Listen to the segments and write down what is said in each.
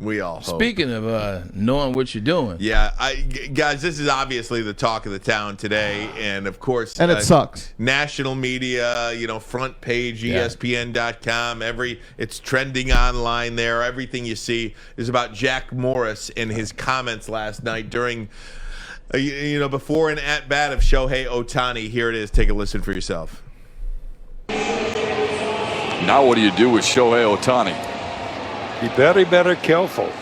We all hope. Speaking of knowing what you're doing. Yeah, guys, this is obviously the talk of the town today, and of course, and it sucks. National media, front page, ESPN.com, it's trending online there. Everything you see is about Jack Morris and his comments last night during, before an at-bat of Shohei Ohtani. Here it is. Take a listen for yourself. Now what do you do with Shohei Ohtani? Be very careful.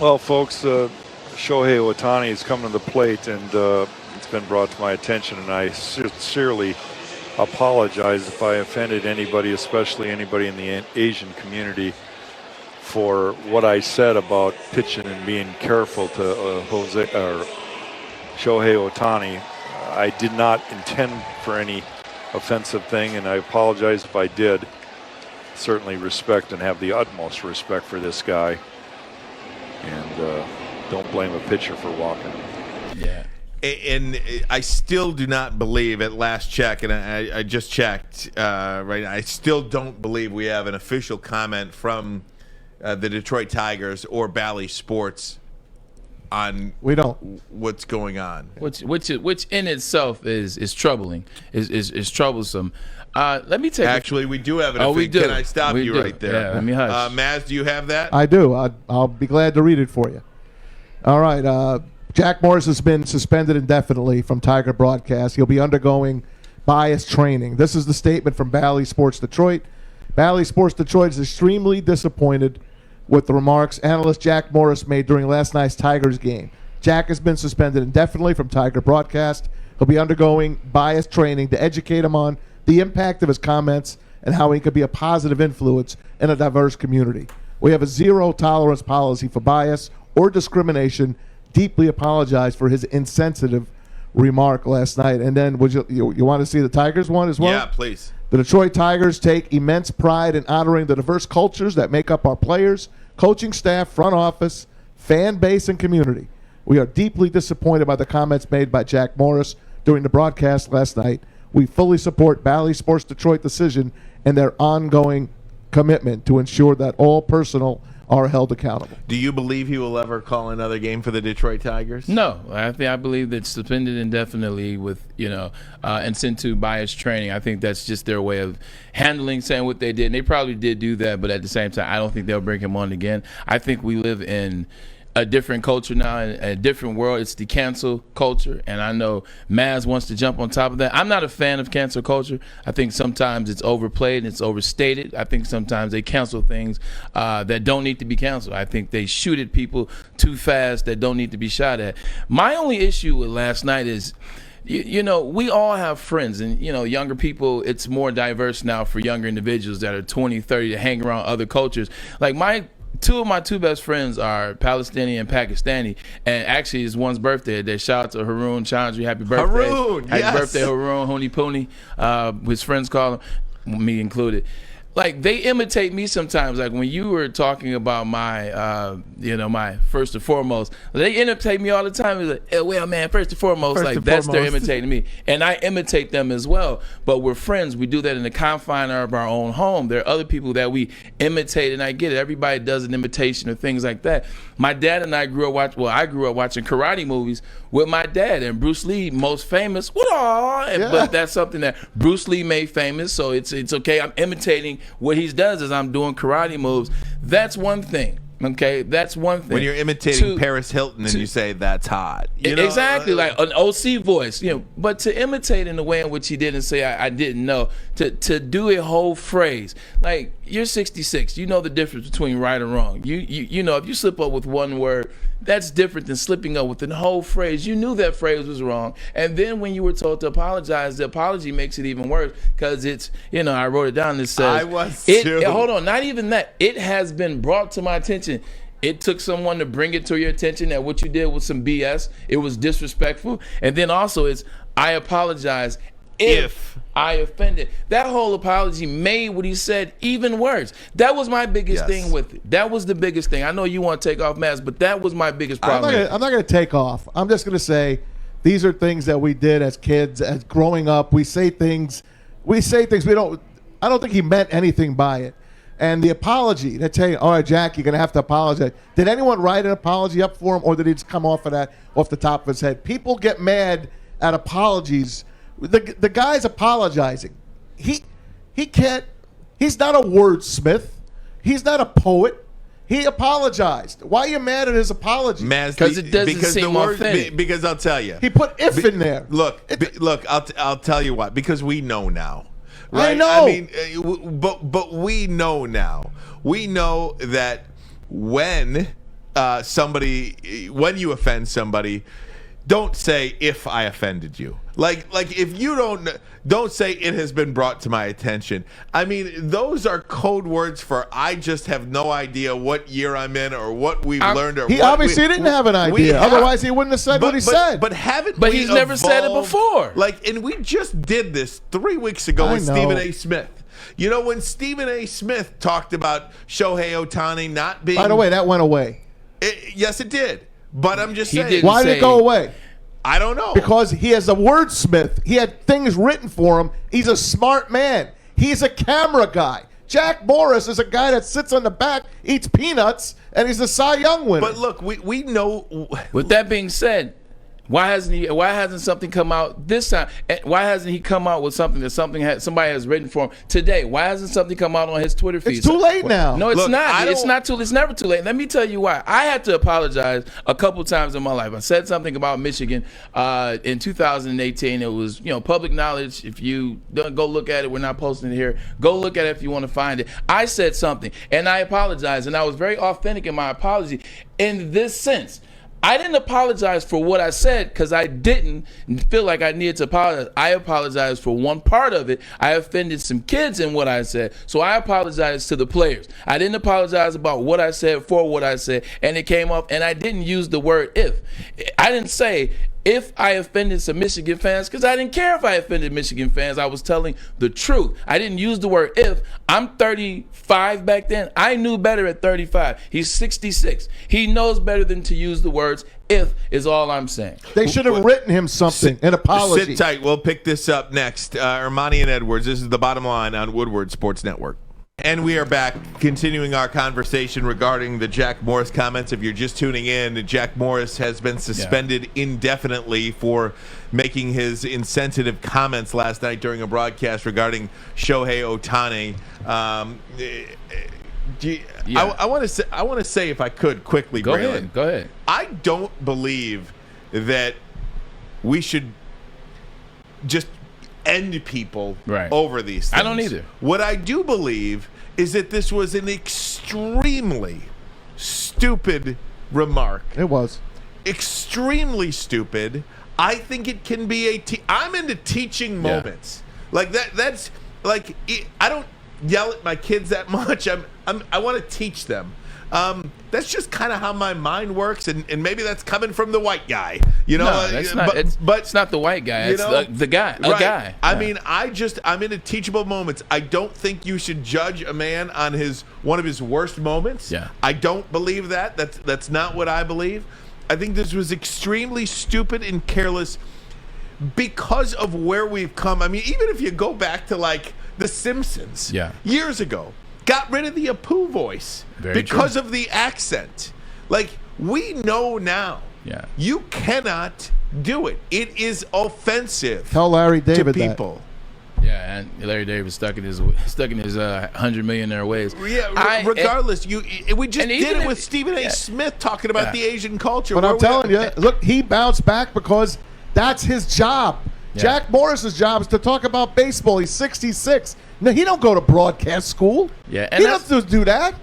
Well, folks, Shohei Ohtani is coming to the plate, and it's been brought to my attention, and I sincerely apologize if I offended anybody, especially anybody in the Asian community, for what I said about pitching and being careful to Shohei Ohtani. I did not intend for any offensive thing, and I apologize if I did. Certainly respect and have the utmost respect for this guy, and don't blame a pitcher for walking. Yeah, and I still do not believe, at last check, and I just checked right, I still don't believe we have an official comment from the Detroit Tigers or Bally Sports on what's going on, which in itself is troubling, is troublesome. Let me take. Actually, we do have it. We do. Can I stop you right there? Yeah, let me hush. Maz, do you have that? I do. I'll be glad to read it for you. All right. Jack Morris has been suspended indefinitely from Tiger broadcast. He'll be undergoing bias training. This is the statement from Bally Sports Detroit. Bally Sports Detroit is extremely disappointed with the remarks analyst Jack Morris made during last night's Tigers game. Jack has been suspended indefinitely from Tiger broadcast. He'll be undergoing bias training to educate him on the impact of his comments and how he could be a positive influence in a diverse community. We have a zero-tolerance policy for bias or discrimination. Deeply apologize for his insensitive remark last night. And then would you want to see the Tigers one as well? Yeah, please. The Detroit Tigers take immense pride in honoring the diverse cultures that make up our players, coaching staff, front office, fan base, and community. We are deeply disappointed by the comments made by Jack Morris during the broadcast last night. We fully support Bally Sports Detroit decision and their ongoing commitment to ensure that all personnel are held accountable. Do you believe he will ever call another game for the Detroit Tigers? No, I believe that suspended indefinitely with and sent to bias training. I think that's just their way of handling saying what they did. And they probably did do that, but at the same time, I don't think they'll bring him on again. I think we live in a different culture now, a different world. It's the cancel culture, and I know Maz wants to jump on top of that. I'm not a fan of cancel culture. I think sometimes it's overplayed and it's overstated. I think sometimes they cancel things that don't need to be canceled. I think they shoot at people too fast that don't need to be shot at. My only issue with last night is, we all have friends, and, younger people, it's more diverse now for younger individuals that are 20, 30 to hang around other cultures. Like two of my best friends are Palestinian and Pakistani, and actually it's one's birthday. They shout out to Haroon Chandri, happy birthday. Haroon, yes. Happy birthday, Haroon, Hooney Pooney, his friends call him, me included. Like, they imitate me sometimes. Like, when you were talking about my, my first and foremost, they imitate me all the time. It's like, hey, well, man, first and foremost, they're imitating me. And I imitate them as well. But we're friends. We do that in the confine of our own home. There are other people that we imitate, and I get it. Everybody does an imitation or things like that. My dad and I grew up watching karate movies with my dad, and Bruce Lee, most famous. But that's something that Bruce Lee made famous, so it's okay. I'm imitating what he does as I'm doing karate moves. That's one thing. Okay, that's one thing. When you're imitating Paris Hilton and you say that's hot, exactly, like an OC voice, But to imitate in the way in which he did and say I didn't know, to do a whole phrase, like, you're 66, you know the difference between right and wrong. You know if you slip up with one word, that's different than slipping up with the whole phrase. You knew that phrase was wrong, and then when you were told to apologize, the apology makes it even worse because it's I wrote it down. It says I was too. Hold on, not even that. It has been brought to my attention. It took someone to bring it to your attention that what you did was some BS. It was disrespectful. And then also it's, I apologize if I offended. That whole apology made what he said even worse. That was my biggest thing with it. That was the biggest thing. I know you want to take off masks, but that was my biggest problem. I'm not going to take off. I'm just going to say these are things that we did as kids, as growing up. We say things we don't. I don't think he meant anything by it. And the apology, they tell you, all right, Jack, you're going to have to apologize. Did anyone write an apology up for him, or did he just come off the top of his head? People get mad at apologies. The guy's apologizing. He can't. He's not a wordsmith. He's not a poet. He apologized. Why are you mad at his apology? Because it doesn't seem authentic. Because I'll tell you. He put if in there. Look. I'll tell you what. Because we know now. Right? I know. I mean, but we know now. We know that when you offend somebody, don't say if I offended you. Like if you don't say it has been brought to my attention. I mean, those are code words for I just have no idea what year I'm in or what we've learned. Or he obviously didn't have an idea. Otherwise, he wouldn't have said what he said. But haven't But we he's never said it before. And we just did this 3 weeks ago with Stephen A. Smith. You know, when Stephen A. Smith talked about Shohei Ohtani not being... By the way, that went away. Yes, it did. But I'm just saying... Why did it go away? I don't know. Because he is a wordsmith. He had things written for him. He's a smart man. He's a camera guy. Jack Morris is a guy that sits on the back, eats peanuts, and he's a Cy Young winner. But look, we know... With that being said, why hasn't something come out this time? Why hasn't he come out with something that somebody has written for him today? Why hasn't something come out on his Twitter feed? It's too late now. No, it's Look, not. It's never too late. Let me tell you why. I had to apologize a couple times in my life. I said something about Michigan in 2018. It was, public knowledge. If you don't go look at it, we're not posting it here. Go look at it if you want to find it. I said something, and I apologized, and I was very authentic in my apology in this sense. I didn't apologize for what I said because I didn't feel like I needed to apologize. I apologized for one part of it. I offended some kids in what I said, so I apologized to the players. I didn't apologize about what I said for what I said, and it came up, and I didn't use the word if. I didn't say if I offended some Michigan fans, because I didn't care if I offended Michigan fans. I was telling the truth. I didn't use the word if. I'm 35 back then. I knew better at 35. He's 66. He knows better than to use the words if is all I'm saying. They should have written him something, an apology. Sit tight. We'll pick this up next. Ermanni and Edwards. This is The Bottom Line on Woodward Sports Network. And we are back, continuing our conversation regarding the Jack Morris comments. If you're just tuning in, Jack Morris has been suspended indefinitely for making his insensitive comments last night during a broadcast regarding Shohei Ohtani. I want to say, if I could quickly, Go Braylon, ahead. I don't believe that we should just end people over these things. I don't either. What I do believe is that this was an extremely stupid remark. It was. Extremely stupid. I think it can be I'm into teaching moments. Like that's like, I don't yell at my kids that much. I want to teach them. That's just kind of how my mind works, and maybe that's coming from the white guy, No, that's not. But it's not the white guy. It's the guy. A guy. I mean, I'm into teachable moments. I don't think you should judge a man on one of his worst moments. Yeah. I don't believe that. That's not what I believe. I think this was extremely stupid and careless because of where we've come. I mean, even if you go back to like The Simpsons, years ago. Got rid of the Apu voice because of the accent. Like, we know now. Yeah. You cannot do it. It is offensive. Tell Larry David to people. Yeah, and Larry David stuck in his $100 millionaire ways. Yeah, regardless, we just did it with Stephen A. Smith talking about the Asian culture. But I'm telling you, look, he bounced back because that's his job. Yeah. Jack Morris's job is to talk about baseball. He's 66. No, he don't go to broadcast school. Yeah, and he doesn't do that.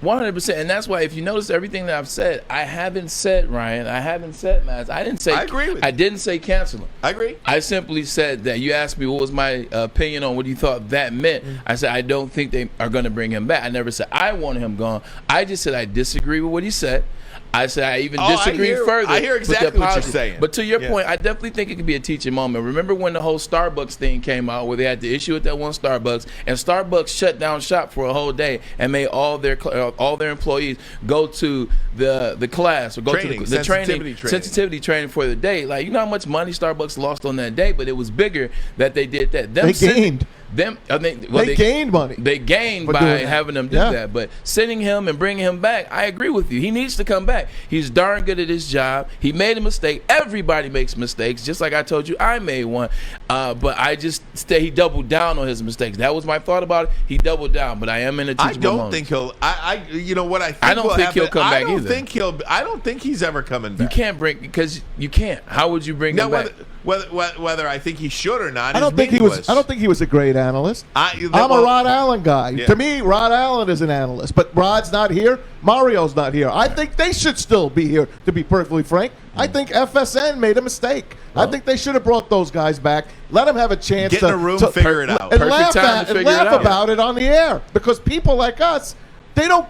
100%, and that's why if you notice everything that I've said, I haven't said, Ryan, I haven't said, Matt, I didn't say. I agree with you. I didn't say cancel him. I agree. I simply said that you asked me what was my opinion on what you thought that meant. I said I don't think they are going to bring him back. I never said I want him gone. I just said I disagree with what he said. I said I even disagree further. I hear exactly what you're saying. But to your point, I definitely think it could be a teaching moment. Remember when the whole Starbucks thing came out, where they had the issue with that one Starbucks, and Starbucks shut down shop for a whole day and made all their employees go to the class or go to the sensitivity training for the day. Like, you know how much money Starbucks lost on that day, but it was bigger that they did that. They gained. They gained money. They gained for by doing that. having them do Yeah. that. But sending him and bringing him back, I agree with you. He needs to come back. He's darn good at his job. He made a mistake. Everybody makes mistakes. Just like I told you, I made one. But I just he doubled down on his mistakes. That was my thought about it. He doubled down. But I am in a teachable I don't moment. think he'll. You know what I think. I don't will think happen, he'll come back I don't either. think he'll. I don't think he's ever coming You back. can't bring because you can't. How would you bring Now, him back? whether I think he should or not, I don't is think meaningless. I don't think he was a great analyst. I'm a well, Rod Allen guy. Yeah. To me, Rod Allen is an analyst, but Rod's not here. Mario's not here. I think they should still be here. To be perfectly frank, I think FSN made a mistake. I think they should have brought those guys back. Let them have a chance Get in a room, figure it out. and Perfect laugh, time to figure it out. about it on the air, because people like us,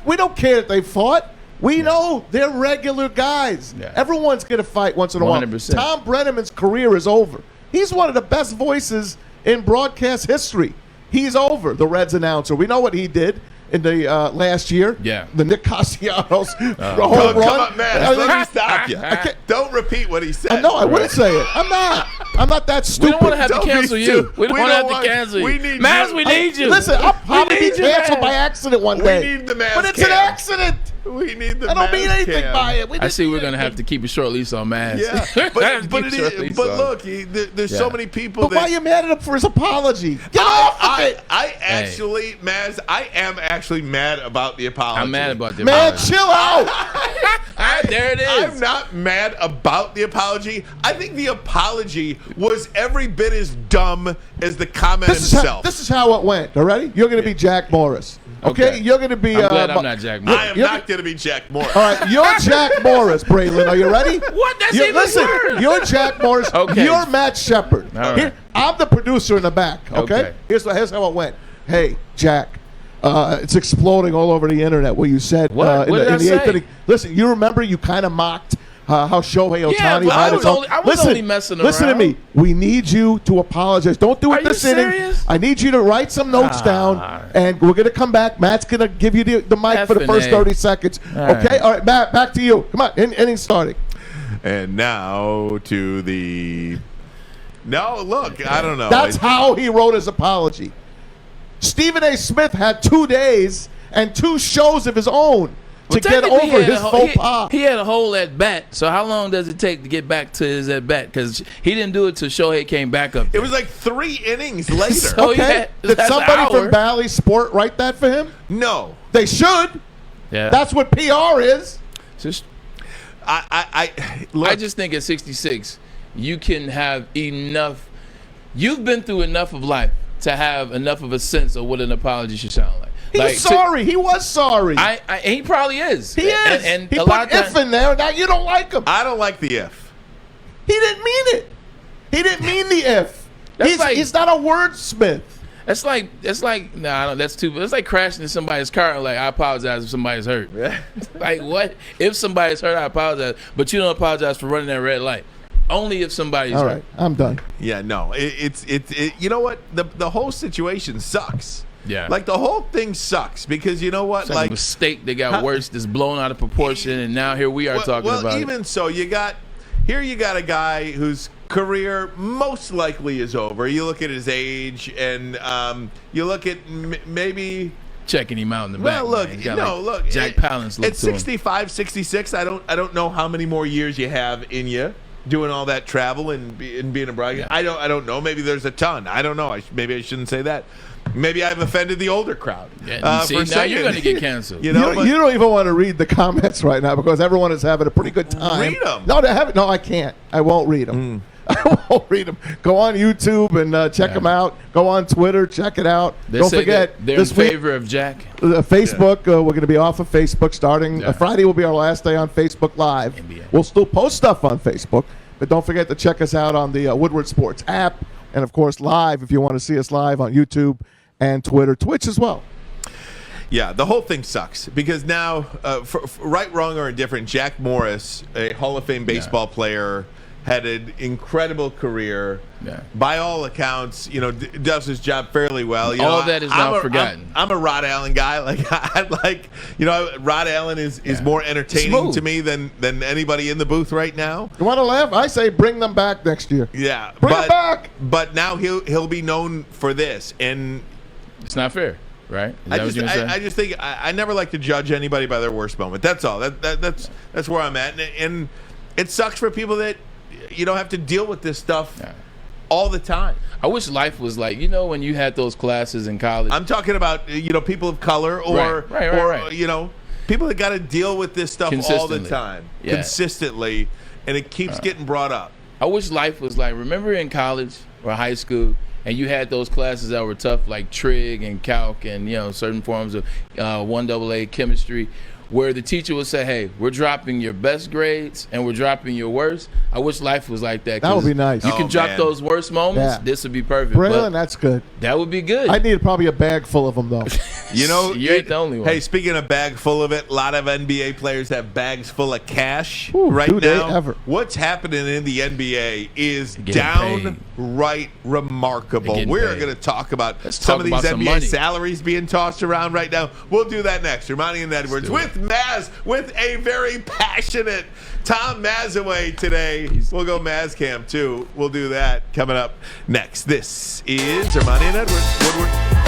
we don't care that they fought. We know they're regular guys. Yeah. Everyone's going to fight once in a while. 100%. Tom Brenneman's career is over. He's one of the best voices in broadcast history. He's over, the Reds announcer. We know what he did in the last year. Yeah. The Nick Castellanos home Come run. on, man. I Let think- me stop you. can't- Don't repeat what he said. No, I wouldn't say it. I'm not. I'm not that We stupid. don't want to have to Don't be cancel you. stupid. We don't We want to don't have to want- cancel you. we need Maz, you. we need you. Listen, I'll probably be need you, canceled man. by accident one We day. need the Maz But it's an cam. accident. We need the I don't mean Maz anything cam. by it. I see we're going to have to keep a short lease on Maz. Yeah, but Keep a short lease on. look, there's so Yeah. many people But why are you mad at him for his apology? Get off of it. I actually, Maz, I am actually mad about the apology. I'm mad about the Man, apology. chill out. There it is. I'm not mad about the apology. I think the apology was every bit as dumb as the comment himself. This is how it went. All right? You're going to be Jack Morris. Okay? Okay. You're going to be. I'm glad I'm not Jack Morris. I am you're- not going to be Jack Moore. All right, you're Jack Morris, Braylon. Are you ready? What? That's You- even listen, worse. you're Jack Morris. Okay. You're Matt Shepard. All right. I'm the producer in the back. Okay. Okay. Here's how it went. Hey, Jack. It's exploding all over the internet where you said What? in What the did I say? eighth inning. Listen, you remember you kind of mocked how Shohei Ohtani Yeah, but might I have was told- only- I was listen, only messing Listen to around. me. We need you to apologize. Don't do it Are you this inning. serious? I need you to write some notes down, and we're going to come back. Matt's going to give you the mic for the first F&A. 30 seconds. All Okay? right. All right, Matt, back to you. Come on, inning starting. And now to the. No, look, I don't know. That's how he wrote his apology. Stephen A. Smith had 2 days and 2 shows of his own to Well, get technically, over he had his a whole- faux he- pas. He had a hole at bat. So how long does it take to get back to his at bat? Because he didn't do it till Shohei came back up. It was like 3 innings later. Oh, Okay? yeah, Did that's somebody an from hour. Bally Sport write that for him? No. They should. Yeah. That's what PR is. Just, Look, I just think at 66, you can have enough. You've been through enough of life to have enough of a sense of what an apology should sound like. He's sorry. He was sorry. He probably is. he is. And he a put lot of if times, in there. Now you don't like him. I don't like the if. He didn't mean it. He didn't mean the if. That's He's not a wordsmith. it's like nah, I don't, that's too. It's like crashing in somebody's car and like I apologize if somebody's hurt. Like what? If somebody's hurt, I apologize. But you don't apologize for running that red light. Only if somebody's All hurt. right, I'm done. Yeah, no. It's you know what? The whole situation sucks. Yeah. Like the whole thing sucks because you know what? It's like a mistake that got worse, that's blown out of proportion, and now here we are talking about it. even so, you got a guy whose career most likely is over. You look at his age, and you look at maybe. Checking him out in the back. Well, look, man. He's you got, know, like, look. Jack Palance look at to him. 65, 66, I don't know how many more years you have in you doing all that travel and being a broadcaster. Yeah. I don't know. Maybe there's a ton. I don't know. Maybe I shouldn't say that. Maybe I've offended the older crowd. Yeah, see, for now saying- you're going to get canceled. You know, You don't even want to read the comments right now because everyone is having a pretty good time. Read 'em. No, they haven't. No, I can't. I won't read them. I won't read them. Go on YouTube and check them out. Go on Twitter, check it out. They Don't say forget that they're this in week, favor of Jack. Facebook. We're going to be off of Facebook starting Friday. Will be our last day on Facebook Live. NBA. We'll still post stuff on Facebook, but don't forget to check us out on the Woodward Sports app, and of course live if you want to see us live on YouTube and Twitter, Twitch as well. Yeah, the whole thing sucks because now, for right, wrong, or indifferent, Jack Morris, a Hall of Fame baseball player, had an incredible career. Yeah. By all accounts, does his job fairly well. All that is now forgotten. I'm a Rod Allen guy. Rod Allen is more entertaining Smooth. to me than anybody in the booth right now. You want to laugh? I say bring them back next year. Yeah, Bring them back. But now he'll be known for this, and It's not fair, right? Is that what you're gonna say? I just think I never like to judge anybody by their worst moment. That's all. That's where I'm at, and it sucks for people that have to deal with this stuff all the time. I wish life was like, when you had those classes in college. I'm talking about people of color or Right. people that got to deal with this stuff all the time, Yeah. consistently, and it keeps getting brought up. I wish life was like, remember in college or high school, and you had those classes that were tough, like trig and calc and certain forms of 1AA chemistry, where the teacher would say, hey, we're dropping your best grades and we're dropping your worst. I wish life was like that. That would be nice. You can drop those worst moments. Yeah. This would be perfect. Braylon, that's good. That would be good. I need probably a bag full of them, though. You ain't the only one. Hey, speaking of bag full of it, a lot of NBA players have bags full of cash Ooh, right do they now. ever. What's happening in the NBA is Getting downright remarkable. Getting We're paid. going to talk about Let's some talk of these about some NBA money. salaries being tossed around right now. We'll do that next. Ermanni and Edwards do with Maz, with a very passionate Tom Mazaway today. We'll go Maz Cam too. We'll do that coming up next. This is Ermanni and Edwards. Woodward.